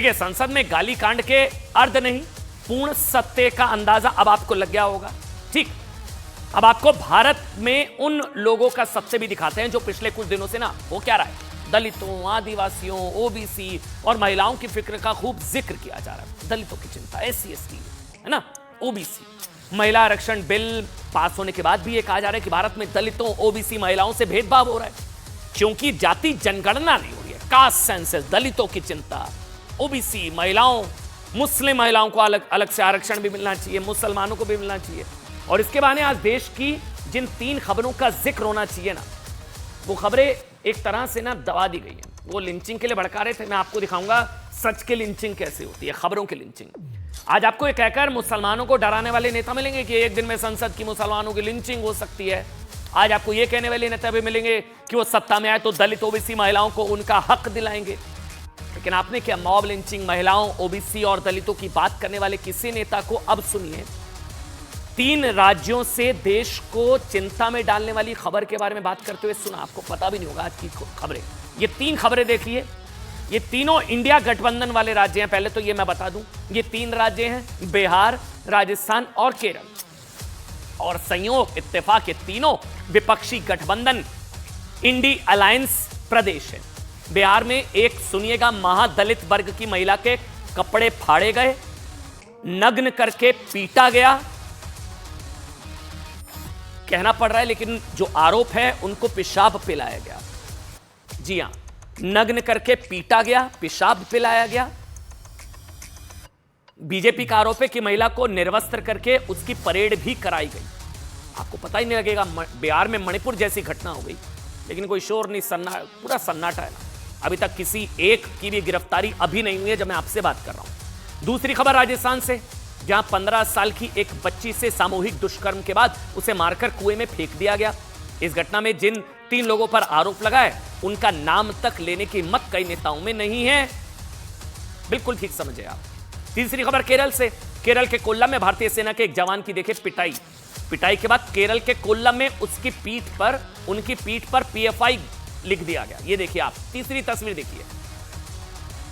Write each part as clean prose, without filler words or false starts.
देखिए, संसद में गाली कांड के अर्ध नहीं पूर्ण सत्य का अंदाजा अब आपको लग गया होगा। ठीक, अब आपको भारत में उन लोगों का सत्य भी दिखाते हैं जो पिछले कुछ दिनों से ना वो क्या रहा है, दलितों, आदिवासियों, ओबीसी और महिलाओं की फिक्र का खूब जिक्र किया जा रहा है। दलितों की चिंता, SC/ST है ना, ओबीसी, महिला आरक्षण बिल पास होने के बाद भी ये कहा जा रहा है कि भारत में दलितों, ओबीसी, महिलाओं से भेदभाव हो रहा है क्योंकि जाति जनगणना नहीं हो रही है। कास्ट सेंसस, दलितों की चिंता, ओबीसी, महिलाओं, मुस्लिम महिलाओं को अलग अलग से आरक्षण भी मिलना चाहिए, मुसलमानों को भी मिलना चाहिए। और इसके बहाने आज देश की जिन 3 खबरों का जिक्र होना चाहिए ना, वो खबरें एक तरह से ना दबा दी गई हैं। वो लिंचिंग के लिए भड़का रहे थे, मैं आपको दिखाऊंगा सच के लिंचिंग कैसे होती है, खबरों की लिंचिंग। आज आपको ये कहकर मुसलमानों को डराने वाले नेता मिलेंगे कि एक दिन में संसद की मुसलमानों की लिंचिंग हो सकती है। आज आपको ये कहने वाले नेता भी मिलेंगे कि वो सत्ता में आए तो दलित, ओबीसी, महिलाओं को उनका हक दिलाएंगे। लेकिन आपने क्या मॉब लिंचिंग, महिलाओं, ओबीसी और दलितों की बात करने वाले किसी नेता को अब सुनिए 3 राज्यों से देश को चिंता में डालने वाली खबर के बारे में बात करते हुए सुना। आपको पता भी नहीं होगा आज की खबरें। ये 3 खबरें देखिए, ये तीनों इंडिया गठबंधन वाले राज्य हैं। पहले तो ये मैं बता दूं, ये 3 राज्य हैं, बिहार, राजस्थान और केरल। और संयोग इत्तेफाक ये तीनों विपक्षी गठबंधन इंडी अलायंस प्रदेश है। बिहार में एक सुनिएगा, महादलित वर्ग की महिला के कपड़े फाड़े गए, नग्न करके पीटा गया, कहना पड़ रहा है लेकिन जो आरोप है उनको पेशाब पिलाया गया। जी हां, नग्न करके पीटा गया, पेशाब पिलाया गया। बीजेपी का आरोप है कि महिला को निर्वस्त्र करके उसकी परेड भी कराई गई। आपको पता ही नहीं लगेगा, बिहार में मणिपुर जैसी घटना हो गई लेकिन कोई शोर नहीं, पूरा सन्नाटा है ना। अभी तक किसी एक की भी गिरफ्तारी अभी नहीं हुई है जब मैं आपसे बात कर रहा हूं। दूसरी खबर राजस्थान से, जहां 15 साल की एक बच्ची से सामूहिक दुष्कर्म के बाद उसे मारकर कुएं में फेंक दिया गया। इस घटना में जिन 3 लोगों पर आरोप लगा है उनका नाम तक लेने की हिम्मत कई नेताओं में नहीं है। बिल्कुल ठीक समझे आप। तीसरी खबर केरल से, केरल के कोल्लम में भारतीय सेना के एक जवान की देखे पिटाई के बाद केरल के कोल्लम में उनकी पीठ पर PFI लिख दिया गया। ये देखिए आप, तीसरी तस्वीर देखिए।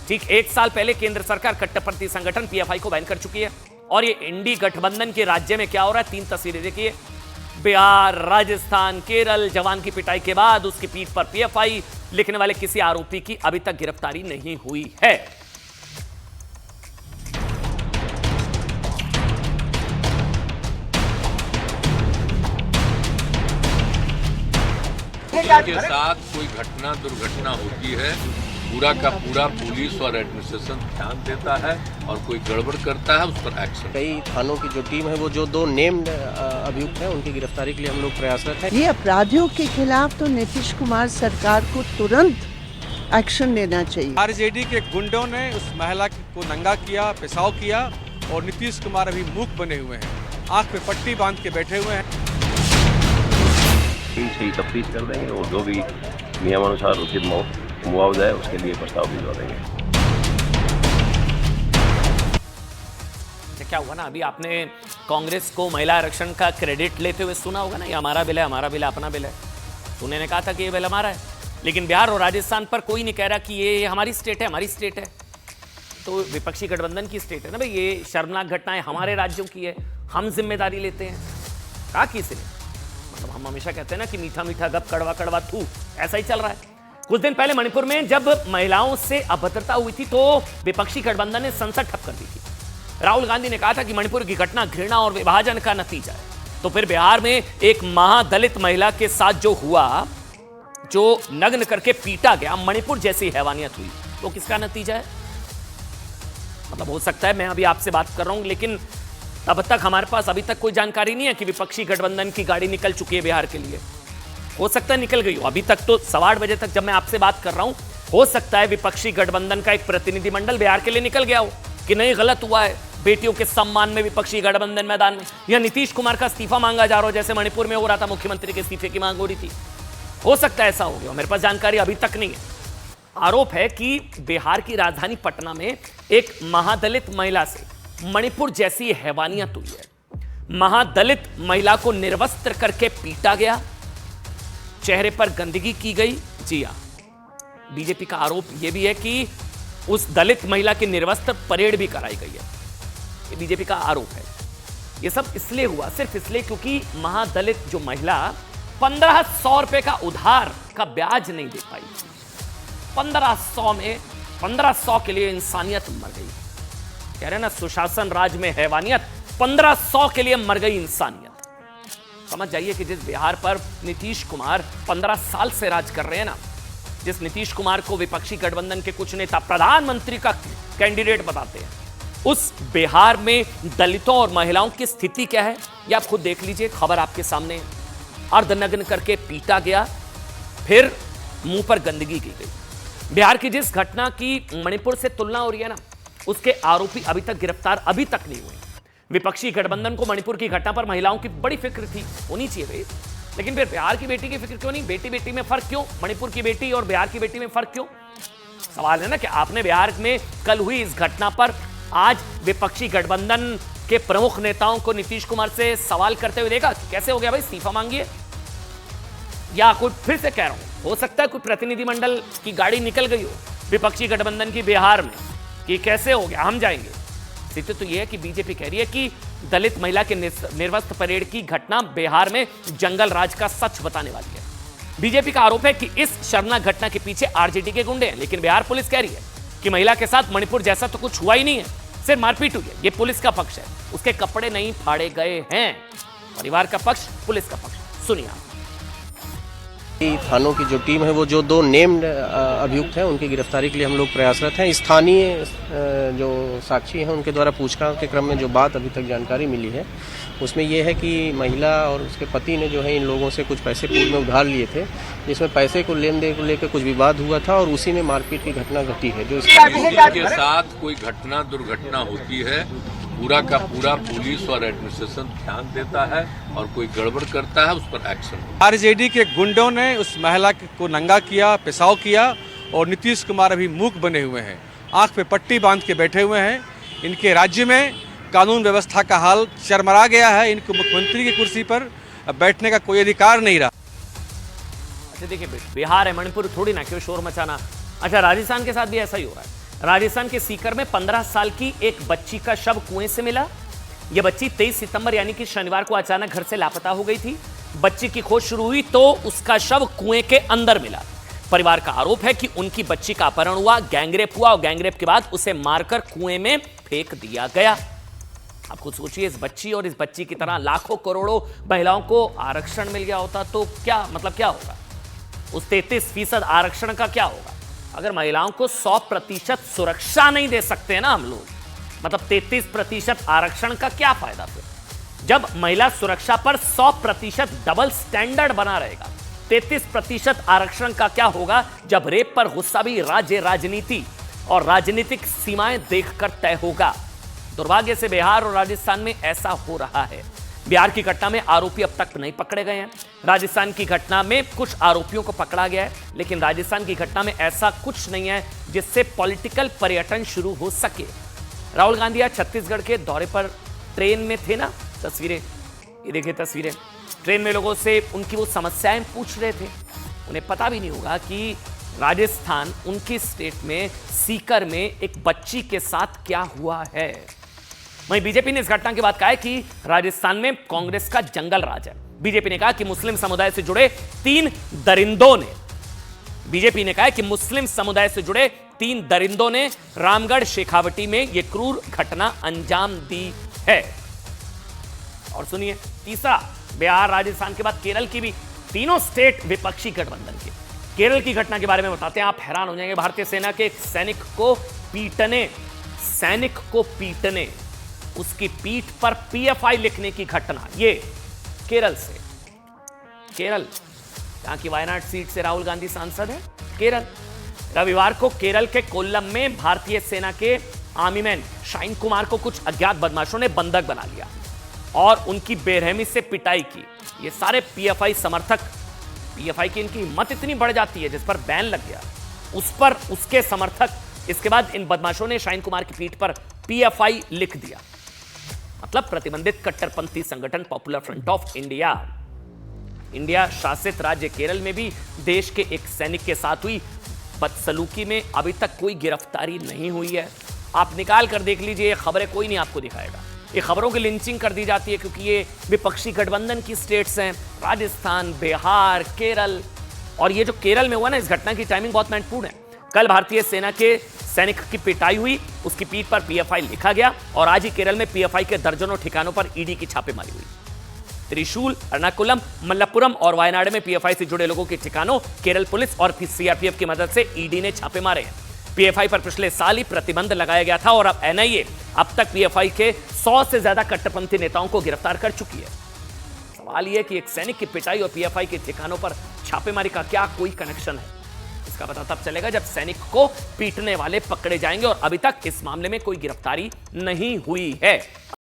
ठीक 1 साल पहले केंद्र सरकार कट्टरपंथी संगठन PFI को बैन कर चुकी है और ये इंडी गठबंधन के राज्य में क्या हो रहा है, 3 तस्वीरें देखिए। बिहार, राजस्थान, केरल, जवान की पिटाई के बाद उसकी पीठ पर PFI लिखने वाले किसी आरोपी की अभी तक गिरफ्तारी नहीं हुई है। के साथ कोई घटना दुर्घटना होती है, पूरा का पूरा पुलिस और एडमिनिस्ट्रेशन ध्यान देता है और कोई गड़बड़ करता है उस पर एक्शन। कई थानों की जो टीम है वो जो 2 नेम्ड अभियुक्त हैं उनकी गिरफ्तारी के लिए हम लोग प्रयासरत हैं। ये अपराधियों के खिलाफ तो नीतीश कुमार सरकार को तुरंत एक्शन लेना चाहिए। आरजेडी के गुंडों ने उस महिला को नंगा किया, पेशाब किया और नीतीश कुमार अभी मूक बने हुए हैं, आंख पे पट्टी बांध के बैठे हुए हैं। सही तफ्तीश कर देंगे और जो भी नियमानुसार उचित मुआवजा है उसके लिए प्रस्ताव भिजवा देंगे। क्या हुआ ना, अभी आपने कांग्रेस को महिला आरक्षण का क्रेडिट लेते हुए सुना होगा ना, ये हमारा बिल है, हमारा बिल है, अपना बिल है। उन्होंने कहा था कि ये बिल हमारा है, लेकिन बिहार और राजस्थान पर कोई नहीं कह रहा कि ये हमारी स्टेट है, हमारी स्टेट है। तो विपक्षी गठबंधन की स्टेट है ना भाई, ये शर्मनाक घटनाएं हमारे राज्यों की है, हम जिम्मेदारी लेते हैं। कहा किसी ने, मतलब हम हमेशा कहते हैं ना कि मीठा मीठा गप, कड़वा कड़वा थू, ऐसा ही चल रहा है। कुछ दिन पहले मणिपुर में जब महिलाओं से अभद्रता हुई थी तो विपक्षी गठबंधन ने संसद ठप कर दी थी। राहुल गांधी ने कहा था कि मणिपुर की घटना घृणा और विभाजन का नतीजा है। तो फिर बिहार में एक महादलित महिला के साथ जो हुआ, जो नग्न करके पीटा गया, मणिपुर जैसी हैवानियत हुई, तो किसका नतीजा है? मतलब हो सकता है मैं अभी आपसे बात कर रहा हूं लेकिन तब तक हमारे पास अभी तक कोई जानकारी नहीं है कि विपक्षी गठबंधन की गाड़ी निकल चुकी है बिहार के लिए। हो सकता है निकल गई हो, अभी तक तो 8:15 बजे तक जब मैं आपसे बात कर रहा हूं, हो सकता है विपक्षी गठबंधन का एक प्रतिनिधिमंडल बिहार के लिए निकल गया हो कि नहीं गलत हुआ है, बेटियों के सम्मान में विपक्षी गठबंधन मैदान में, या नीतीश कुमार का इस्तीफा मांगा जा रहा हो जैसे मणिपुर में हो रहा था, मुख्यमंत्री के इस्तीफे की मांग हो रही थी। हो सकता है ऐसा हो गया, मेरे पास जानकारी अभी तक नहीं है। आरोप है कि बिहार की राजधानी पटना में एक महादलित महिला से मणिपुर जैसी हैवानियत हुई है। महादलित महिला को निर्वस्त्र करके पीटा गया, चेहरे पर गंदगी की गई। जी हां, बीजेपी का आरोप यह भी है कि उस दलित महिला की निर्वस्त्र परेड भी कराई गई है। ये बीजेपी का आरोप है। ये सब इसलिए हुआ, सिर्फ इसलिए क्योंकि महादलित जो महिला 1500 रुपए का उधार का ब्याज नहीं दे पाई। 1500 में 1500 के लिए इंसानियत मर गई। कह रहे ना सुशासन राज में हैवानियत, 1500 के लिए मर गई इंसानियत। समझ जाइए कि जिस बिहार पर नीतीश कुमार 15 साल से राज कर रहे हैं ना, जिस नीतीश कुमार को विपक्षी गठबंधन के कुछ नेता प्रधानमंत्री का कैंडिडेट बताते हैं, उस बिहार में दलितों और महिलाओं की स्थिति क्या है ये आप खुद देख लीजिए। खबर आपके सामने। अर्धनग्न करके पीटा गया, फिर मुंह पर गंदगी की गई। बिहार की जिस घटना की मणिपुर से तुलना हो रही है ना, उसके आरोपी अभी तक गिरफ्तार अभी तक नहीं हुए। विपक्षी गठबंधन को मणिपुर की घटना पर महिलाओं की बड़ी फिक्र थी, होनी चाहिए भाई, लेकिन फिर बिहार की बेटी की फिक्र क्यों नहीं? बेटी बेटी में फर्क क्यों? मणिपुर की बेटी और बिहार की बेटी में फर्क क्यों? सवाल है ना कि आपने बिहार में कल हुई इस घटना पर आज विपक्षी गठबंधन के प्रमुख नेताओं को नीतीश कुमार से सवाल करते हुए देखा कि कैसे हो गया भाई, इस्तीफा मांगिए। या कोई, फिर से कह रहा हूं, हो सकता है कोई प्रतिनिधिमंडल की गाड़ी निकल गई हो विपक्षी गठबंधन की बिहार में कि कैसे हो गया, हम जाएंगे। स्थिति तो यह है कि बीजेपी कह रही है कि दलित महिला के निर्वस्त्र परेड की घटना बिहार में जंगल राज का सच बताने वाली है। बीजेपी का आरोप है कि इस शर्मनाक घटना के पीछे आरजेडी के गुंडे हैं, लेकिन बिहार पुलिस कह रही है कि महिला के साथ मणिपुर जैसा तो कुछ हुआ ही नहीं है, सिर्फ मारपीट हुई है। ये पुलिस का पक्ष है, उसके कपड़े नहीं फाड़े गए हैं। परिवार का पक्ष, पुलिस का पक्ष, सुनिए आप। थानों की जो टीम है वो जो 2 नेम्ड अभियुक्त हैं उनकी गिरफ्तारी के लिए हम लोग प्रयासरत हैं। स्थानीय जो साक्षी हैं उनके द्वारा पूछताछ के क्रम में जो बात अभी तक जानकारी मिली है उसमें यह है कि महिला और उसके पति ने जो है इन लोगों से कुछ पैसे पूर्व में उधार लिए थे, जिसमें पैसे को लेन देन को लेकर कुछ विवाद हुआ था और उसी में मारपीट की घटना घटी है। जो के साथ कोई घटना दुर्घटना होती है, पूरा का पूरा पुलिस और एडमिनिस्ट्रेशन ध्यान देता है और कोई गड़बड़ करता है उस पर एक्शन। आरजेडी के गुंडों ने उस महिला को नंगा किया, पेशाब किया और नीतीश कुमार अभी मूक बने हुए हैं, आंख पे पट्टी बांध के बैठे हुए हैं। इनके राज्य में कानून व्यवस्था का हाल चरमरा गया है। इनको मुख्यमंत्री की कुर्सी पर बैठने का कोई अधिकार नहीं रहा। अच्छा देखिए, बिहार है, मणिपुर थोड़ी ना, क्यों शोर मचाना। अच्छा, राजस्थान के साथ भी ऐसा ही हो रहा है। राजस्थान के सीकर में 15 साल की एक बच्ची का शव कुएं से मिला। यह बच्ची 23 सितंबर यानी कि शनिवार को अचानक घर से लापता हो गई थी। बच्ची की खोज शुरू हुई तो उसका शव कुएं के अंदर मिला। परिवार का आरोप है कि उनकी बच्ची का अपहरण हुआ, गैंगरेप हुआ और गैंगरेप के बाद उसे मारकर कुएं में फेंक दिया गया। आप खुद सोचिए, इस बच्ची और इस बच्ची की तरह लाखों करोड़ों महिलाओं को आरक्षण मिल गया होता तो क्या मतलब क्या होगा? उस 33% आरक्षण का क्या होगा? अगर महिलाओं को 100% सुरक्षा नहीं दे सकते हैं ना हम लोग, मतलब 33% आरक्षण का क्या फायदा फिर? जब महिला सुरक्षा पर 100% डबल स्टैंडर्ड बना रहेगा, 33% आरक्षण का क्या होगा जब रेप पर गुस्सा भी राज्य राजनीति और राजनीतिक सीमाएं देखकर तय होगा? दुर्भाग्य से बिहार और राजस्थान में ऐसा हो रहा है। बिहार की घटना में आरोपी अब तक नहीं पकड़े गए हैं। राजस्थान की घटना में कुछ आरोपियों को पकड़ा गया है, लेकिन राजस्थान की घटना में ऐसा कुछ नहीं है जिससे पॉलिटिकल पर्यटन शुरू हो सके। राहुल गांधी आज छत्तीसगढ़ के दौरे पर ट्रेन में थे ना, तस्वीरें ये देखिए, तस्वीरें ट्रेन में लोगों से उनकी वो समस्याएं पूछ रहे थे। उन्हें पता भी नहीं होगा कि राजस्थान, उनकी स्टेट में सीकर में एक बच्ची के साथ क्या हुआ है। वहीं बीजेपी ने इस घटना के बाद कहा है कि राजस्थान में कांग्रेस का जंगल राज है। बीजेपी ने कहा कि मुस्लिम समुदाय से जुड़े 3 दरिंदों ने बीजेपी ने कहा कि मुस्लिम समुदाय से जुड़े 3 दरिंदों ने रामगढ़ शेखावटी में यह क्रूर घटना अंजाम दी है। और सुनिए, तीसरा, बिहार राजस्थान के बाद केरल की भी, तीनों स्टेट विपक्षी गठबंधन के। केरल की घटना के बारे में बताते हैं, आप हैरान हो जाएंगे। भारतीय सेना के एक सैनिक को पीटने उसकी पीठ पर पीएफआई लिखने की घटना, ये केरल से। केरल, जहां की वायनाड सीट से राहुल गांधी सांसद है। केरल, रविवार को केरल के कोल्लम में भारतीय सेना के आर्मी मैन शाइन कुमार को कुछ अज्ञात बदमाशों ने बंधक बना लिया और उनकी बेरहमी से पिटाई की। ये सारे पीएफआई समर्थक, पीएफआई की इनकी हिम्मत इतनी बढ़ जाती है जिस पर बैन लग गया, उस पर उसके समर्थक, इसके बाद इन बदमाशों ने शाइन कुमार की पीठ पर पीएफआई लिख दिया। मतलब प्रतिबंधित कट्टरपंथी संगठन पॉपुलर फ्रंट ऑफ इंडिया शासित राज्य केरल में भी देश के एक सैनिक के साथ हुई बदसलूकी में अभी तक कोई गिरफ्तारी नहीं हुई है। आप निकाल कर देख लीजिए, ये खबरें कोई नहीं आपको दिखाएगा। ये खबरों की लिंचिंग कर दी जाती है क्योंकि ये विपक्षी गठबंधन की स्टेट्स हैं, राजस्थान, बिहार, केरल। और ये जो केरल में हुआ ना, इस घटना की टाइमिंग बहुत महत्वपूर्ण है। कल भारतीय सेना के सैनिक की पिटाई हुई, उसकी पीठ पर पीएफआई लिखा गया, और आज ही केरल में पीएफआई के दर्जनों ठिकानों पर ईडी की छापेमारी हुई। त्रिशूल, एर्नाकुलम, मल्लपुरम और वायनाड में पीएफआई से जुड़े लोगों के ठिकानों केरल पुलिस और सीआरपीएफ की मदद से ईडी ने छापे मारे हैं। पीएफआई पर पिछले साल ही प्रतिबंध लगाया गया था और अब एनआईए अब तक पीएफआई के 100 से ज्यादा कट्टरपंथी नेताओं को गिरफ्तार कर चुकी है। सवाल यह कि एक सैनिक की पिटाई और पीएफआई के ठिकानों पर छापेमारी का क्या कोई कनेक्शन है? इसका पता तब चलेगा जब सैनिक को पीटने वाले पकड़े जाएंगे, और अभी तक इस मामले में कोई गिरफ्तारी नहीं हुई है।